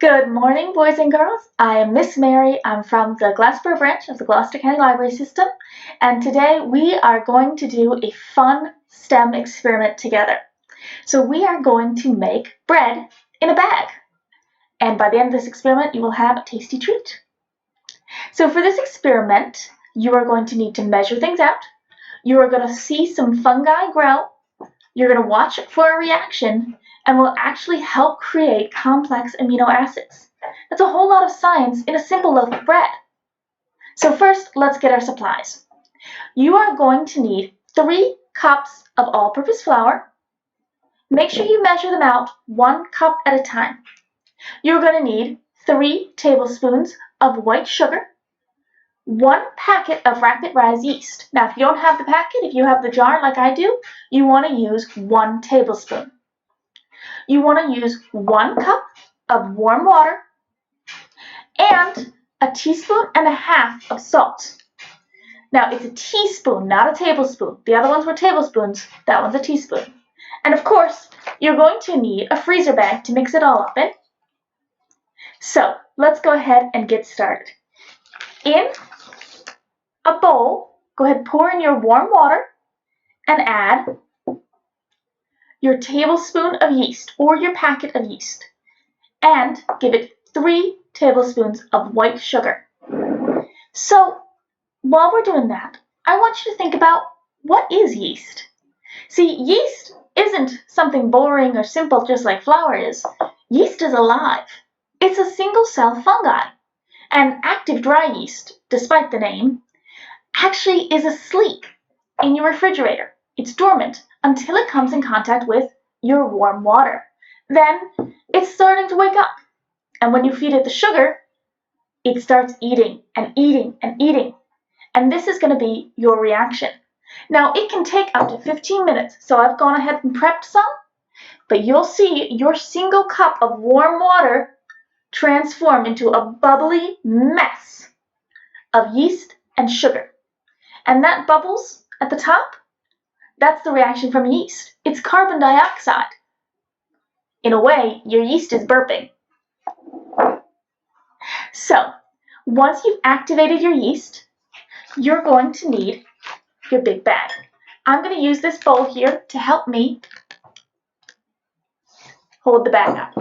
Good morning, boys and girls. I am Miss Mary. I'm from the Gloucester branch of the Gloucester County Library System, and today we are going to do a fun STEM experiment together. So we are going to make bread in a bag, and by the end of this experiment, you will have a tasty treat. So for this experiment, you are going to need to measure things out. You are going to see some fungi grow. You're going to watch for a reaction, and will actually help create complex amino acids. That's a whole lot of science in a simple loaf of bread. So first, let's get our supplies. You are going to need 3 cups of all-purpose flour. Make sure you measure them out 1 cup at a time. You're going to need 3 tablespoons of white sugar, 1 packet of rapid rise yeast. Now, if you don't have the packet, if you have the jar like I do, you want to use 1 tablespoon. You want to use 1 cup of warm water and a teaspoon and a half of salt. Now, it's a teaspoon, not a tablespoon. The other ones were tablespoons. That one's a teaspoon. And of course, you're going to need a freezer bag to mix it all up in. So, let's go ahead and get started. In a bowl, go ahead and pour in your warm water and add your tablespoon of yeast or your packet of yeast, and give it 3 tablespoons of white sugar. So while we're doing that, I want you to think about, what is yeast? See, yeast isn't something boring or simple just like flour is. Yeast is alive. It's a single-cell fungi. And active dry yeast, despite the name, actually is asleep in your refrigerator. It's dormant until it comes in contact with your warm water. Then it's starting to wake up. And when you feed it the sugar, it starts eating and eating and eating. And this is going to be your reaction. Now, it can take up to 15 minutes, so I've gone ahead and prepped some, but you'll see your single cup of warm water transform into a bubbly mess of yeast and sugar. And that bubbles at the top, that's the reaction from yeast. It's carbon dioxide. In a way, your yeast is burping. So, once you've activated your yeast, you're going to need your big bag. I'm going to use this bowl here to help me hold the bag up.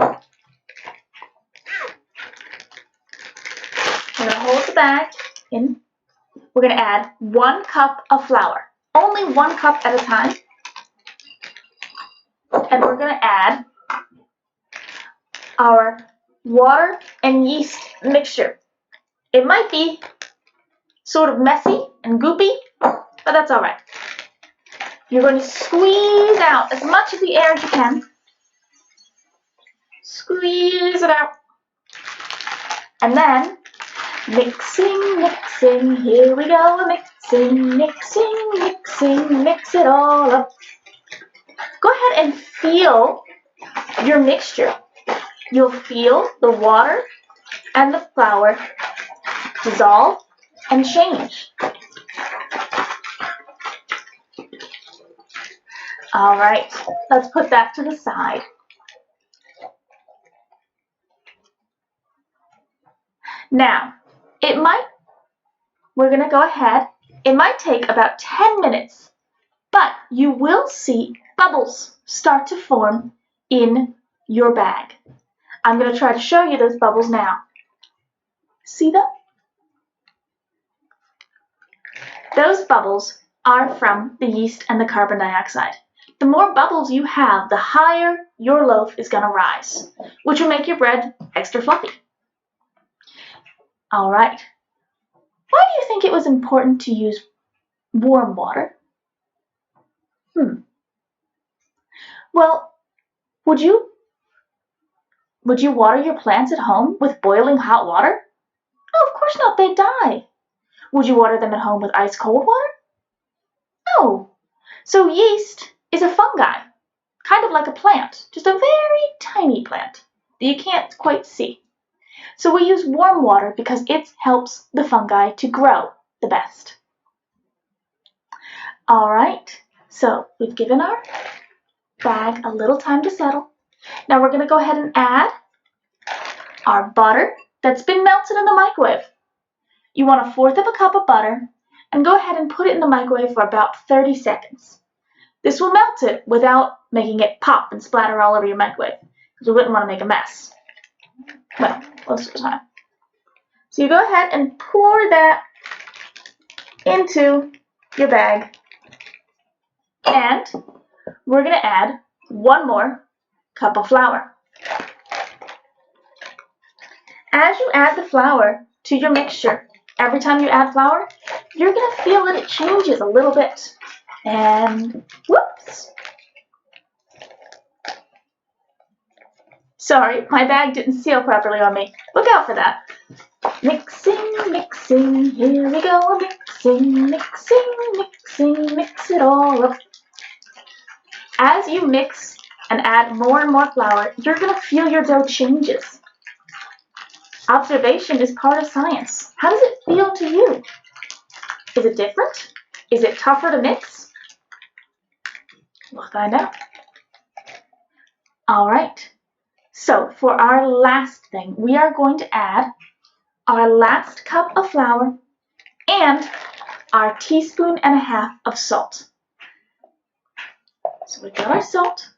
I'm going to hold the bag in. We're going to add 1 cup of flour. Only 1 cup at a time. And we're going to add our water and yeast mixture. It might be sort of messy and goopy, but that's all right. You're going to squeeze out as much of the air as you can. Squeeze it out. And then mixing, mixing, here we go, mixing, mixing, mixing, mix it all up. Go ahead and feel your mixture. You'll feel the water and the flour dissolve and change. All right, let's put that to the side. Now, we're going to go ahead. It might take about 10 minutes, but you will see bubbles start to form in your bag. I'm going to try to show you those bubbles now. See them? Those bubbles are from the yeast and the carbon dioxide. The more bubbles you have, the higher your loaf is going to rise, which will make your bread extra fluffy. All right. Why do you think it was important to use warm water? Well, would you water your plants at home with boiling hot water? No, of course not. They'd die. Would you water them at home with ice cold water? No. So yeast is a fungi, kind of like a plant, just a very tiny plant that you can't quite see. So we use warm water because it helps the fungi to grow the best. All right, so we've given our bag a little time to settle. Now we're going to go ahead and add our butter that's been melted in the microwave. You want 1/4 cup of butter and go ahead and put it in the microwave for about 30 seconds. This will melt it without making it pop and splatter all over your microwave, because we wouldn't want to make a mess. Well, most of the time. So you go ahead and pour that into your bag, and we're going to add 1 more cup of flour. As you add the flour to your mixture, every time you add flour, you're going to feel that it changes a little bit. And whoops! Sorry, my bag didn't seal properly on me. Look out for that. Mixing, mixing, here we go. Mixing, mixing, mixing, mix it all up. As you mix and add more and more flour, you're going to feel your dough changes. Observation is part of science. How does it feel to you? Is it different? Is it tougher to mix? We'll find out. All right. So for our last thing, we are going to add our last cup of flour and our 1.5 teaspoons of salt. So we've got our salt.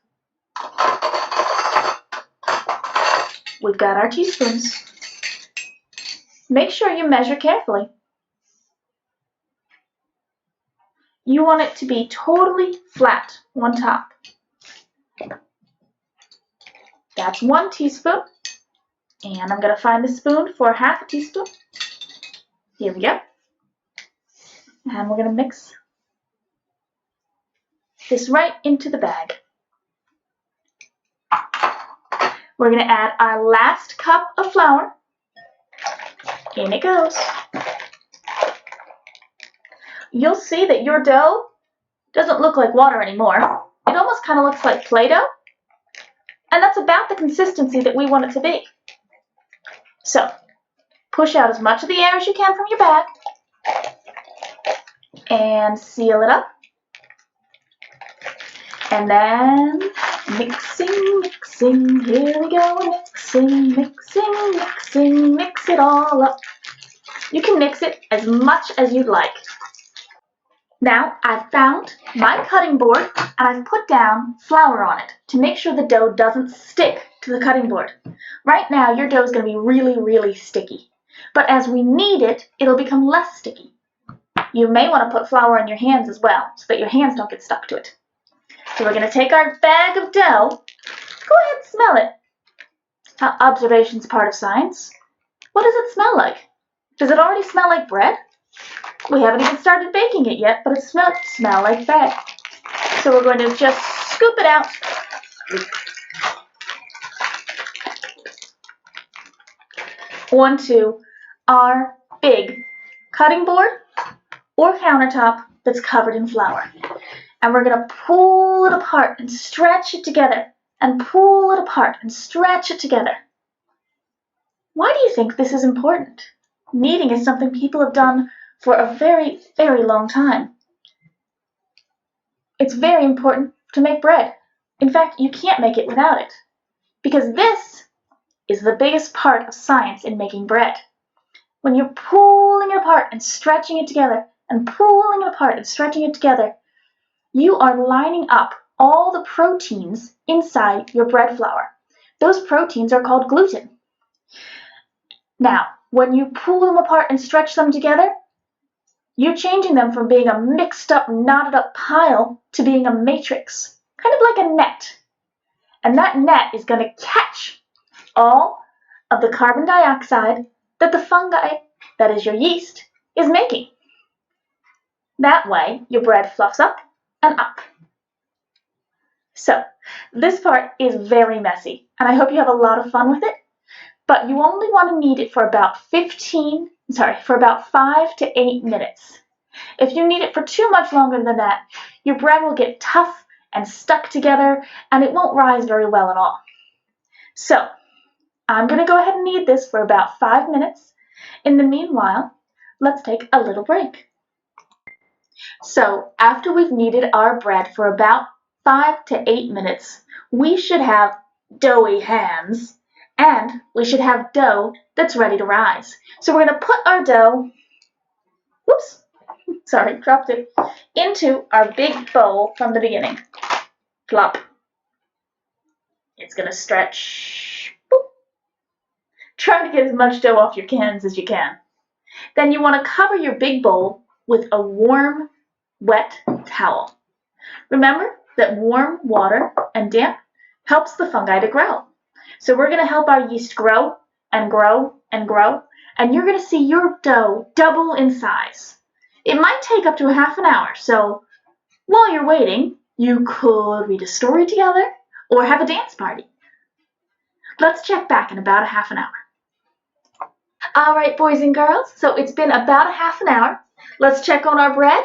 We've got our teaspoons. Make sure you measure carefully. You want it to be totally flat on top. That's 1 teaspoon. And I'm going to find the spoon for 1/2 teaspoon. Here we go. And we're going to mix this right into the bag. We're going to add our last cup of flour. In it goes. You'll see that your dough doesn't look like water anymore. It almost kind of looks like Play-Doh. And that's about the consistency that we want it to be. So, push out as much of the air as you can from your bag and seal it up. And then mixing, mixing, here we go, mixing, mixing, mixing, mix it all up. You can mix it as much as you'd like. Now, I've found my cutting board and I've put down flour on it to make sure the dough doesn't stick to the cutting board. Right now, your dough is going to be really, really sticky. But as we knead it, it'll become less sticky. You may want to put flour on your hands as well, so that your hands don't get stuck to it. So we're going to take our bag of dough. Go ahead and smell it. Observation's part of science. What does it smell like? Does it already smell like bread? We haven't even started baking it yet, but it smells like bread. So we're going to just scoop it out. Onto our big cutting board or countertop that's covered in flour. And we're going to pull it apart and stretch it together, and pull it apart and stretch it together. Why do you think this is important? Kneading is something people have done for a very, very long time. It's very important to make bread. In fact, you can't make it without it, because this is the biggest part of science in making bread. When you're pulling it apart and stretching it together, and pulling it apart and stretching it together, you are lining up all the proteins inside your bread flour. Those proteins are called gluten. Now, when you pull them apart and stretch them together, you're changing them from being a mixed up, knotted up pile to being a matrix, kind of like a net. And that net is going to catch all of the carbon dioxide that the fungi, that is your yeast, is making. That way, your bread fluffs up and up. So, this part is very messy, and I hope you have a lot of fun with it, but you only want to knead it for about 5 to 8 minutes. If you knead it for too much longer than that, your bread will get tough and stuck together, and it won't rise very well at all. So, I'm going to go ahead and knead this for about 5 minutes. In the meanwhile, let's take a little break. So, after we've kneaded our bread for about 5 to 8 minutes, we should have doughy hands And we should have dough that's ready to rise. So we're going to put our dough, whoops, sorry, dropped it, into our big bowl from the beginning. Plop. It's going to stretch. Boop. Try to get as much dough off your hands as you can. Then you want to cover your big bowl with a warm, wet towel. Remember that warm water and damp helps the fungi to grow. So we're going to help our yeast grow and grow and grow, and you're going to see your dough double in size. It might take up to a half an hour, so while you're waiting, you could read a story together or have a dance party. Let's check back in about a half an hour. All right, boys and girls, so it's been about a half an hour. Let's check on our bread.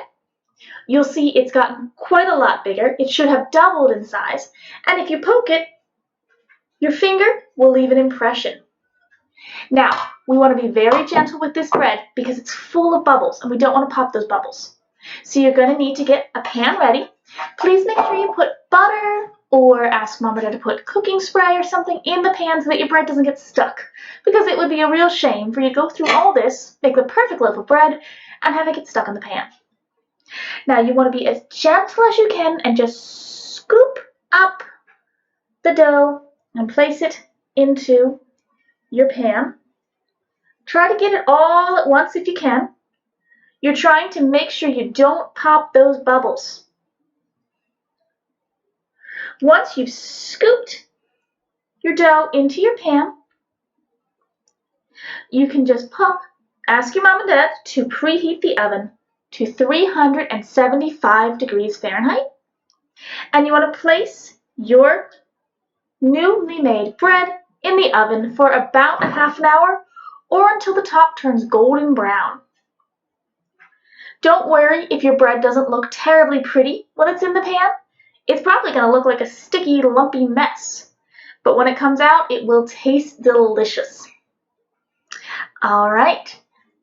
You'll see it's gotten quite a lot bigger. It should have doubled in size, and if you poke it, your finger will leave an impression. Now, we want to be very gentle with this bread because it's full of bubbles and we don't want to pop those bubbles. So you're going to need to get a pan ready. Please make sure you put butter or ask Mom or Dad to put cooking spray or something in the pan so that your bread doesn't get stuck, because it would be a real shame for you to go through all this, make the perfect loaf of bread, and have it get stuck in the pan. Now you want to be as gentle as you can and just scoop up the dough and place it into your pan. Try to get it all at once if you can. You're trying to make sure you don't pop those bubbles. Once you've scooped your dough into your pan, you can just ask your mom and dad to preheat the oven to 375 degrees Fahrenheit. And you want to place your newly made bread in the oven for about a half an hour or until the top turns golden brown. Don't worry if your bread doesn't look terribly pretty when it's in the pan. It's probably going to look like a sticky, lumpy mess. But when it comes out, it will taste delicious. All right.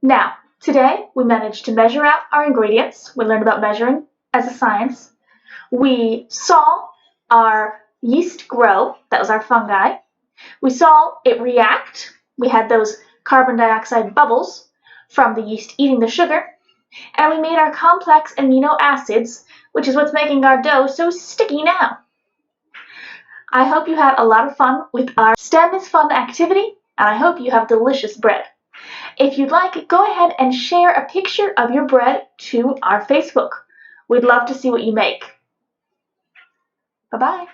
Now, today we managed to measure out our ingredients. We learned about measuring as a science. We saw our yeast grow. That was our fungi. We saw it react. We had those carbon dioxide bubbles from the yeast eating the sugar. And we made our complex amino acids, which is what's making our dough so sticky now. I hope you had a lot of fun with our STEM is Fun activity, and I hope you have delicious bread. If you'd like, go ahead and share a picture of your bread to our Facebook. We'd love to see what you make. Bye-bye.